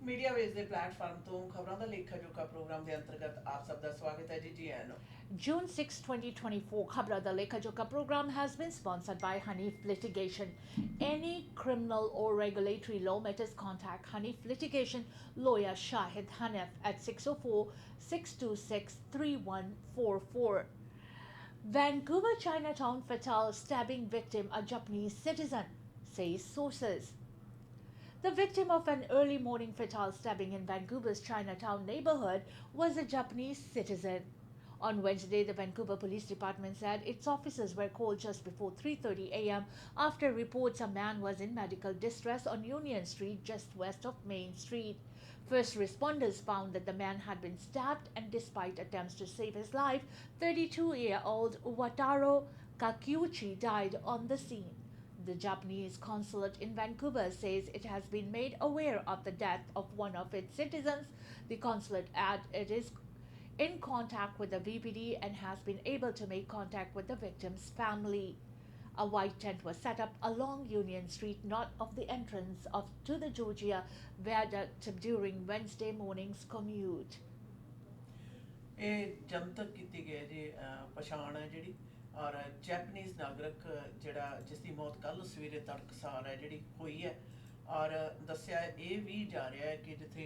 Media veg ਦੇ platform ਤੋਂ ਖਬਰਾਂ ਦਾ ਲੇਖਾ ਜੋਖਾ ਪ੍ਰੋਗਰਾਮ ਦੇ ਅੰਤਰਗਤ ਆਪ ਸਭ ਦਾ ਸਵਾਗਤ ਹੈ ਜੀ ਆਇਆਂ ਨੂੰ। June 6, 2024, Khabran Da Lekha Jokha program has been sponsored by Hanif Litigation. Any criminal or regulatory law matters, contact Hanif Litigation lawyer Shahid Hanif at 604-626-3144. Vancouver Chinatown fatal stabbing victim a Japanese citizen, says sources. The victim of an early morning fatal stabbing in Vancouver's Chinatown neighborhood was a Japanese citizen. On Wednesday, the Vancouver Police Department said its officers were called just before 3:30 a.m. after reports a man was in medical distress on Union Street just west of Main Street. First responders found that the man had been stabbed, and despite attempts to save his life, 32-year-old Wataru Kakiuchi died on the scene. The Japanese consulate in Vancouver says it has been made aware of the death of one of its citizens. The consulate added it is in contact with the VPD and has been able to make contact with the victim's family. A white tent was set up along Union Street, north of the entrance to the Georgia Viaduct during Wednesday morning's commute. ਇਹ ਜਨਤਕ ਕੀਤੀ ਗਈ ਜੀ ਪਛਾਣ ਹੈ ਜਿਹੜੀ ਔਰ Japanese ਨਾਗਰਿਕ ਜਿਹੜਾ ਜਿਸ ਦੀ ਮੌਤ ਕੱਲ ਸਵੇਰੇ ਤੜਕਸਾਰ ਹੈ ਜਿਹੜੀ ਹੋਈ ਹੈ ਔਰ ਦੱਸਿਆ ਇਹ ਵੀ ਜਾ ਰਿਹਾ ਹੈ ਕਿ ਜਿੱਥੇ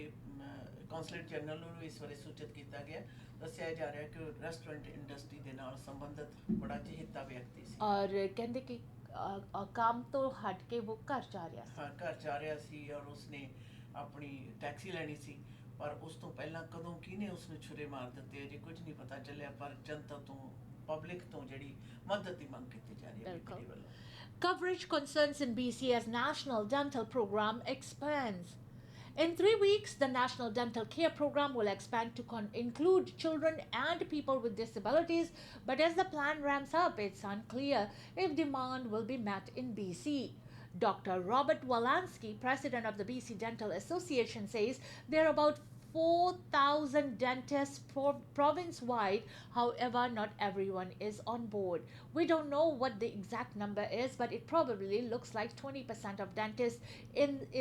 ਕੌਂਸਲੇਟ ਜਨਰਲ ਨੂੰ ਇਸ ਬਾਰੇ ਸੂਚਿਤ ਕੀਤਾ ਗਿਆ ਦੱਸਿਆ ਜਾ ਰਿਹਾ ਕਿ ਰੈਸਟੋਰੈਂਟ ਇੰਡਸਟਰੀ ਦੇ ਨਾਲ ਸੰਬੰਧਿਤ ਬੜਾ ਚਹੇਤਾ ਵਿਅਕਤੀ ਸੀ ਔਰ ਕਹਿੰਦੇ ਕਿ ਕੰਮ ਤੋਂ ਹਟ ਕੇ ਉਹ ਘਰ ਜਾ ਰਿਹਾ ਸੀ। ਹਾਂ ਘਰ ਜਾ ਰਿਹਾ ਸੀ ਔਰ ਉਸਨੇ ਆਪਣੀ ਟੈਕਸੀ ਲੈਣੀ ਸੀ ਪਰ ਉਸ ਤੋਂ ਪਹਿਲਾਂ ਕਦੋਂ ਕਿਹਨੇ ਉਸਨੂੰ ਛੁਰੇ ਮਾਰ ਦਿੱਤੇ ਅਜੇ ਕੁਝ ਨਹੀਂ ਪਤਾ ਚੱਲਿਆ ਪਰ ਜਨਤਾ ਤੋਂ ਪਬਲਿਕ ਤੋਂ ਜਿਹੜੀ ਮਦਦ ਦੀ ਮੰਗ ਕੀਤੀ ਜਾ ਰਹੀ ਹੈ। Coverage concerns in BC as National Dental Program expands. In 3 weeks, the National Dental Care Program will expand to include children and people with disabilities, but as the plan ramps up, it's unclear if demand will be met in BC. Dr. Robert Walansky, president of the BC Dental Association, says there are about 4,000 dentists province-wide. However, not everyone is on board. We don't know what the exact number is, but it probably looks like 20% of dentists.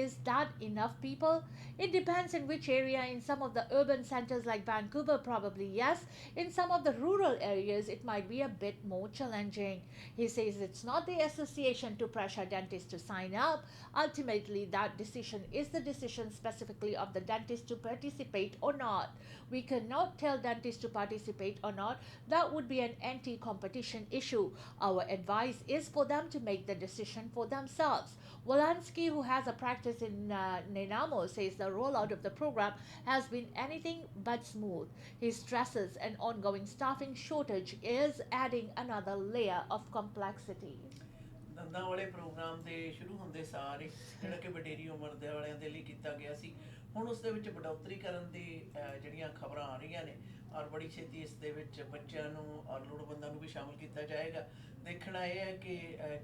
Is that enough people? It depends in which area. In some of the urban centers like Vancouver, probably yes. In some of the rural areas, it might be a bit more challenging. He says it's not the association to pressure dentists to sign up. Ultimately, that decision is the decision specifically of the dentist to participate or not. We cannot tell dentists to participate or not. That would be an anti-competition issue. Our advice is for them to make the decision for themselves. Walansky, who has a practice in Nanaimo, says the rollout of the program has been anything but smooth. He stresses an ongoing staffing shortage is adding another layer of complexity. ਦੰਦਾਂ ਵਾਲੇ programme ਦੇ ਸ਼ੁਰੂ ਹੁੰਦੇ ਸਾਰ ਹੀ ਜਿਹੜਾ ਕਿ ਵਡੇਰੀ ਉਮਰ ਦੇ ਵਾਲਿਆਂ ਦੇ ਲਈ ਕੀਤਾ ਗਿਆ ਸੀ ਹੁਣ ਉਸ ਦੇ ਵਿੱਚ ਵਡੋਤਰੀ ਕਰਨ ਦੀ ਜਿਹੜੀਆਂ ਖਬਰਾਂ ਆ ਰਹੀਆਂ ਨੇ ਔਰ ਬੜੀ ਛੇਤੀ ਇਸ ਦੇ ਵਿੱਚ ਬੱਚਿਆਂ ਨੂੰ ਔਰ ਲੋੜਵੰਦਾਂ ਨੂੰ ਵੀ ਸ਼ਾਮਲ ਕੀਤਾ ਜਾਏਗਾ। ਦੇਖਣਾ ਇਹ ਹੈ ਕਿ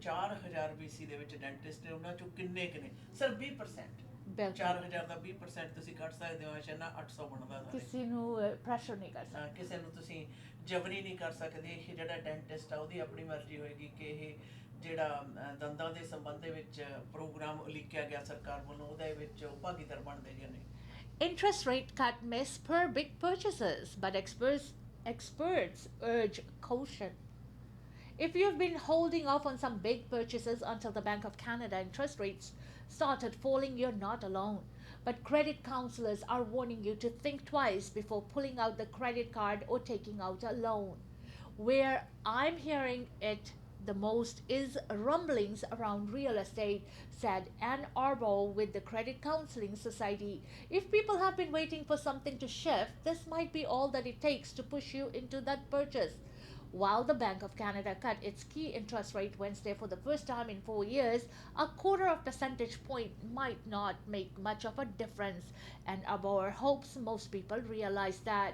4000 BC ਦੇ ਵਿੱਚ ਡੈਂਟਿਸਟ ਨੇ ਉਹਨਾਂ ਚੋਂ ਕਿੰਨੇ ਕੁ ਨੇ ਸਿਰਫ 20% 4000 ਦਾ 20% ਤੁਸੀਂ ਕੱਢ ਸਕਦੇ ਹੋ ਸ਼ਨਾ 800 ਬਣਦਾ ਕਿਸੇ ਨੂੰ ਪ੍ਰੈਸ਼ਰ ਨਹੀਂ ਕਰ ਸਕਦੇ ਕਿਸੇ ਨੂੰ ਤੁਸੀਂ ਜਬਰੀ ਨਹੀਂ ਕਰ ਸਕਦੇ। ਇਹ ਜਿਹੜਾ ਡੈਂਟਿਸਟ ਆ ਉਹਦੀ ਆਪਣੀ ਮਰਜ਼ੀ ਹੋਏਗੀ ਕਿ ਇਹ ਜਿਹੜਾ ਦੰਦਾਂ ਦੇ ਸੰਬੰਧ ਦੇ ਵਿੱਚ ਪ੍ਰੋਗਰਾਮ ਉਲੀਕਿਆ ਗਿਆ ਸਰਕਾਰ ਵੱਲੋਂ ਉਹਦੇ ਵਿੱਚ ਉਹ ਭਾਗੀਦਾਰ ਬਣਦੇ ਜੀ ਨੇ। Interest rate cut may spur big purchases, but experts urge caution. If you've been holding off on some big purchases until the Bank of Canada interest rates started falling, you're not alone. But credit counselors are warning you to think twice before pulling out the credit card or taking out a loan. Where I'm hearing it the most is rumblings around real estate, said Ann Arbo with the Credit Counseling Society. If people have been waiting for something to shift, this might be all that it takes to push you into that purchase. While the Bank of Canada cut its key interest rate Wednesday for the first time in 4 years, a quarter of percentage point might not make much of a difference, and Arbor hopes most people realize that.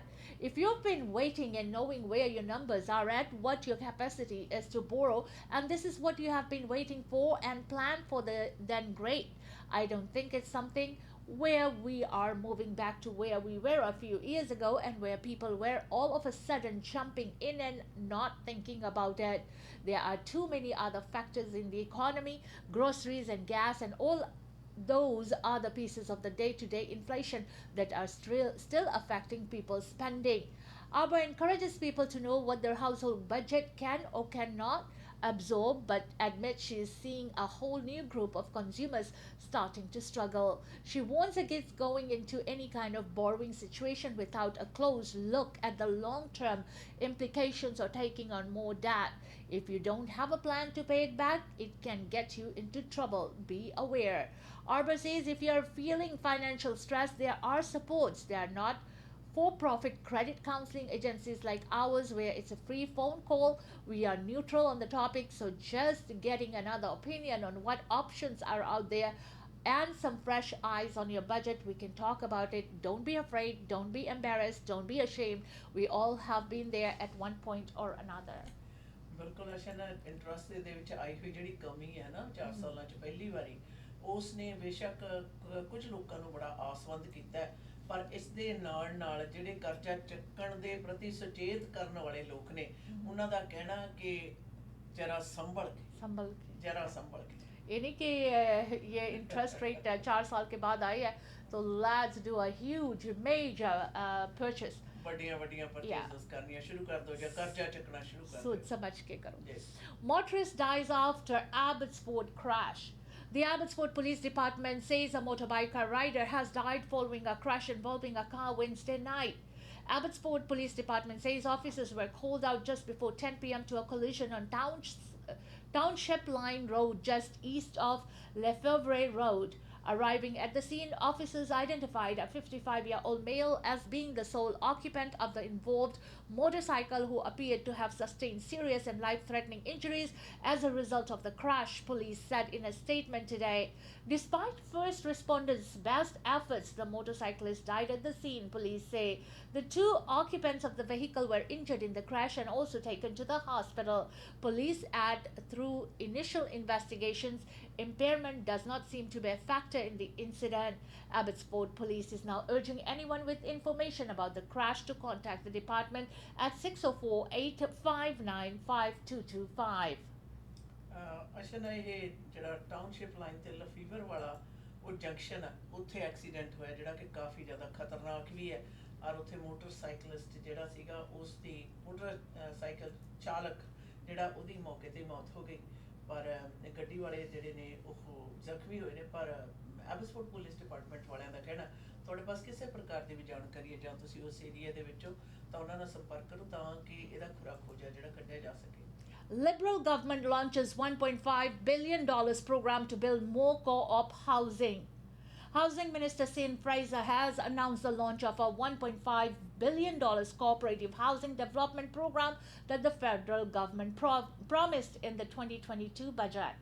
If you've been waiting and knowing where your numbers are at, what your capacity is to borrow, and this is what you have been waiting for and planned for, then great. I don't think it's something where we are moving back to where we were a few years ago and where people were all of a sudden jumping in and not thinking about it. There are too many other factors in the economy, groceries and gas and all Those are the pieces of the day-to-day inflation that are still affecting people's spending. Arbor encourages people to know what their household budget can or cannot absorb, but admits she is seeing a whole new group of consumers starting to struggle. She warns against going into any kind of borrowing situation without a close look at the long-term implications of taking on more debt. If you don't have a plan to pay it back, it can get you into trouble. Be aware. Arbor says if you are feeling financial stress, there are supports. They are not for-profit credit counseling agencies like ours where it's a free phone call. We are neutral on the topic, so just getting another opinion on what options are out there and some fresh eyes on your budget, we can talk about it. Don't be afraid, don't be embarrassed, don't be ashamed. We all have been there at one point or another. ਬਿਲਕੁਲ ਅਸ਼ਾ ਨਾ interest ਦੇ ਵਿੱਚ ਆਈ ਹੋਈ ਜਿਹੜੀ ਕਮੀ ਹੈ ਨਾ 4 ਸਾਲਾਂ 'ਚ ਪਹਿਲੀ ਵਾਰੀ ਉਸ ਨੇ ਬੇਸ਼ੱਕ ਕੁਝ ਲੋਕਾਂ ਨੂੰ ਬੜਾ ਆਸਵੰਦ ਕੀਤਾ ਹੈ, ਪਰ ਇਸ ਦੇ ਨਾਲ ਜਿਹੜੇ ਕਰਜ਼ਾ ਚੱਕਣ ਦੇ ਪ੍ਰਤੀ ਸੁਚੇਤ ਕਰਨ ਵਾਲੇ ਲੋਕ ਨੇ ਉਹਨਾਂ ਦਾ ਕਹਿਣਾ ਕਿ ਜਰਾ ਸੰਭਲ ਕੇ जरा संभल के ये नहीं कि ये इंटरेस्ट रेट 4 साल के बाद आई है तो let's do a huge major purchase. ਵੱਡੀਆਂ purchases ਕਰਨੀਆਂ ਸ਼ੁਰੂ ਕਰ ਦੋ ਜਾਂ ਕਰਜ਼ਾ ਚੱਕਣਾ ਸ਼ੁਰੂ ਕਰ ਦੋ. सोच समझ के करो. Motorist dies after Abbotsford crash. The Abbotsford Police Department says a motorbiker rider has died following a crash involving a car Wednesday night. Abbotsford Police Department says officers were called out just before 10 p.m. to a collision on Township Line Road just east of Lefevre Road. Arriving at the scene, officers identified a 55-year-old male as being the sole occupant of the involved motorcycle who appeared to have sustained serious and life-threatening injuries as a result of the crash, police said in a statement today. Despite first responders' best efforts, the motorcyclist died at the scene, police say. The two occupants of the vehicle were injured in the crash and also taken to the hospital. Police add through initial investigations, impairment does not seem to be a factor in the incident. Abbotsford Police is now urging anyone with information about the crash to contact the department at 604-859-5225. ਅਸ਼ਨਾ ਇਹ ਜਿਹੜਾ township line ਤੇ ਲਫੀਵਰ ਵਾਲਾ ਉਹ junction ਆ ਉੱਥੇ accident ਹੋਇਆ ਜਿਹੜਾ ਕਿ ਕਾਫੀ ਜ਼ਿਆਦਾ ਖਤਰਨਾਕ ਵੀ ਹੈ ਔਰ ਉੱਥੇ ਮੋਟਰਸਾਈਕਲਿਸਟ ਜਿਹੜਾ ਸੀਗਾ ਉਸ ਦੀ ਮੋਟਰਸਾਈਕਲ ਚਾਲਕ ਜਿਹੜਾ ਉਹਦੀ ਮੌਕੇ ਤੇ ਮੌਤ ਹੋ ਗਈ ਪਰ ਗੱਡੀ ਵਾਲੇ ਜਿਹੜੇ ਨੇ ਉਹ ਜ਼ਖਮੀ ਹੋਏ ਨੇ ਪਰ ਐਬਸਫੋਰਡ ਪੁਲਿਸ ਡਿਪਾਰਟਮੈਂਟ ਵਾਲਿਆਂ ਦਾ ਕਹਿਣਾ ਤੁਹਾਡੇ ਪਾਸ ਕਿਸੇ ਪ੍ਰਕਾਰ ਦੀ ਵੀ ਜਾਣਕਾਰੀ ਹੈ ਜਾਂ ਤੁਸੀਂ ਉਸ ਏਰੀਆ ਦੇ ਵਿੱਚੋਂ ਤਾਂ ਉਹਨਾਂ ਨਾਲ ਸੰਪਰਕ ਕਰੋ ਤਾਂ ਕਿ ਇਹਦਾ ਖੁਰਾ ਖੋਜਾ ਜਿਹੜਾ ਕੱਢਿਆ ਜਾ ਸਕੇ. Liberal government launches $1.5 billion program to build more co-op housing. Housing Minister Sin Fraser has announced the launch of a $1.5 billion cooperative housing development program that the federal government promised in the 2022 budget.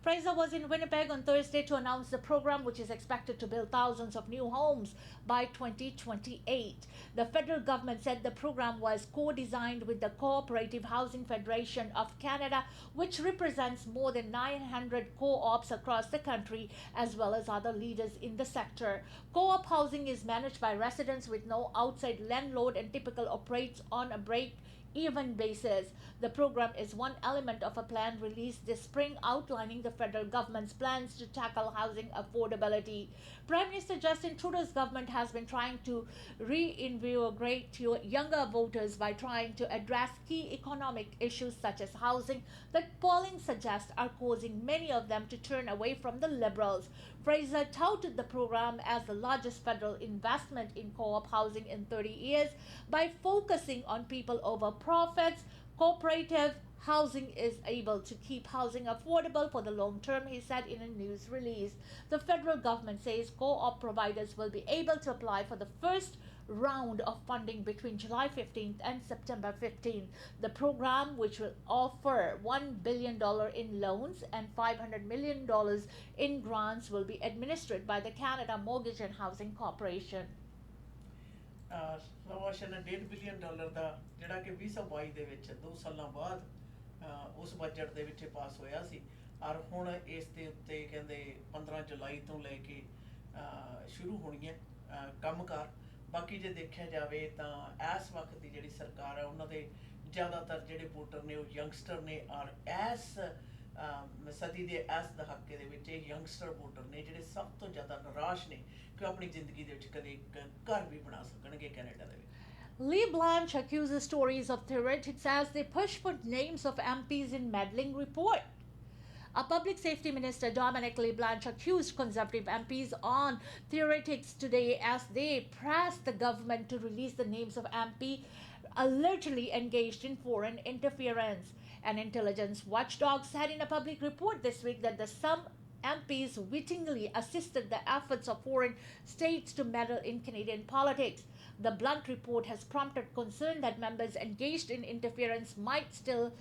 Fraser was in Winnipeg on Thursday to announce the program, which is expected to build thousands of new homes by 2028. The federal government said the program was co-designed with the Cooperative Housing Federation of Canada, which represents more than 900 co-ops across the country, as well as other leaders in the sector. Co-op housing is managed by residents with no outside landlord and typically operates on a break-even basis. The program is one element of a plan released this spring outlining the federal government's plans to tackle housing affordability. Prime Minister Justin Trudeau's government has been trying to reinvigorate younger voters by trying to address key economic issues such as housing that polling suggests are causing many of them to turn away from the Liberals. Fraser touted the program as the largest federal investment in co-op housing in 30 years by focusing on people over profits. Cooperative housing is able to keep housing affordable for the long term, he said in a news release. The federal government says co-op providers will be able to apply for the first round of funding between July 15th and September 15th. The program, which will offer $1 billion in loans and $500 million in grants, will be administered by the Canada Mortgage and Housing Corporation. ਸਵਾਸ਼ਨ $1.5 billion ਦਾ ਜਿਹੜਾ ਕਿ 2022 ਦੇ ਵਿੱਚ 2 ਸਾਲਾਂ ਬਾਅਦ ਉਸ budget ਦੇ ਵਿੱਚ ਪਾਸ ਹੋਇਆ ਸੀ ਔਰ ਹੁਣ ਇਸ ਦੇ ਉੱਤੇ ਕਹਿੰਦੇ 15 ਜੁਲਾਈ ਤੋਂ ਲੈ ਕੇ ਸ਼ੁਰੂ ਹੋਣਗੀਆਂ ਕੰਮਕਾਰ. ਬਾਕੀ ਜੇ ਦੇਖਿਆ ਜਾਵੇ ਤਾਂ ਇਸ ਵਕਤ ਦੀ ਜਿਹੜੀ ਸਰਕਾਰ ਹੈ ਉਹਨਾਂ ਦੇ ਜ਼ਿਆਦਾਤਰ ਜਿਹੜੇ ਵੋਟਰ ਨੇ ਉਹ ਯੰਗਸਟਰ ਨੇ ਔਰ ਇਸ ਸਦੀ ਦੇ ਇਸ ਦਹਾਕੇ ਦੇ ਵਿੱਚ ਇਹ ਯੰਗਸਟਰ ਵੋਟਰ ਨੇ ਜਿਹੜੇ ਸਭ ਤੋਂ ਜ਼ਿਆਦਾ ਨਿਰਾਸ਼ ਨੇ ਕਿ ਉਹ ਆਪਣੀ ਜ਼ਿੰਦਗੀ ਦੇ ਵਿੱਚ ਕਦੇ ਇੱਕ ਘਰ ਵੀ ਬਣਾ ਸਕਣਗੇ ਕੈਨੇਡਾ ਦੇ ਵਿੱਚ। Lee Blanche accuses Tories of theoretics as they push for names of MPs in meddling report. A public safety minister, Dominic Lee Blanche, accused Conservative MPs on theoretics today as they pressed the government to release the names of MP allegedly engaged in foreign interference. An intelligence watchdog said in a public report this week that some MPs wittingly assisted the efforts of foreign states to meddle in Canadian politics. The blunt report has prompted concern that members engaged in interference might still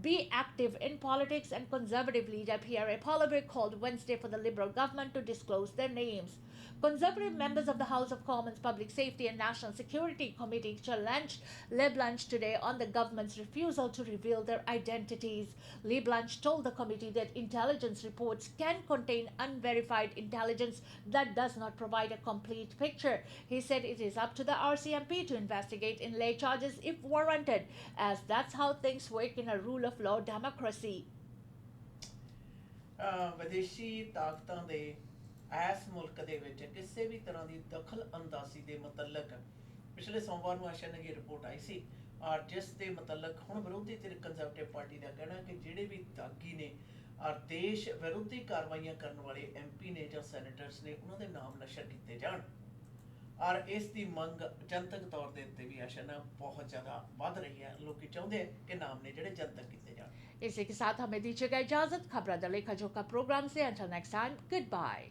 be active in politics, and Conservative leader Pierre Poilievre called Wednesday for the Liberal government to disclose their names. Conservative members of the House of Commons Public Safety and National Security Committee challenged Leblanc today on the government's refusal to reveal their identities. Leblanc told the committee that intelligence reports can contain unverified intelligence that does not provide a complete picture. He said it is up to the RCMP to investigate and lay charges if warranted, as that's how things work in a rule of law democracy. ਵਿਦੇਸ਼ੀ ਤਾਕਤਾਂ ਦੇ ਇਸ ਮੁਲਕ ਦੇ ਵਿੱਚ ਕਿਸੇ ਵੀ ਤਰ੍ਹਾਂ ਦੀ ਦਖਲ ਅੰਦਾਜ਼ੀ ਦੇ ਮੁਤਲਕ ਪਿਛਲੇ ਸੋਮਵਾਰ ਨੂੰ ਆਸ਼ਾ ਨਗੀ ਰਿਪੋਰਟ ਆਈ ਸੀ, ਔਰ ਜਿਸ ਦੇ ਮੁਤਲਕ ਹੁਣ ਵਿਰੋਧੀ ਧਿਰ ਕੰਜ਼ਰਵੇਟਿਵ ਪਾਰਟੀ ਦਾ ਕਹਿਣਾ ਕਿ ਜਿਹੜੇ ਵੀ ਦਾਗੀ ਨੇ ਔਰ ਦੇਸ਼ ਵਿਰੋਧੀ ਕਾਰਵਾਈਆਂ ਕਰਨ ਵਾਲੇ MP ਨੇ ਜਾਂ ਸੈਨੇਟਰਸ ਨੇ ਉਹਨਾਂ ਦੇ ਨਾਮ ਨਸ਼ਰ ਕੀਤੇ ਜਾਣ, ਔਰ ਇਸ ਦੀ ਮੰਗ ਜਨਤਕ ਤੌਰ ਦੇ ਉੱਤੇ ਵੀ ਆਸ਼ਾ ਨਾ बहुत ज़्यादा ਵੱਧ ਰਹੀ है। लोग चाहते हैं कि नाम ने ਜਿਹੜੇ जनतक ਕੀਤੇ ਜਾਣ। इसी के साथ हमें दीजिएगा इजाजत। खबरां दा लेखा जोखा प्रोग्राम से until next time, goodbye.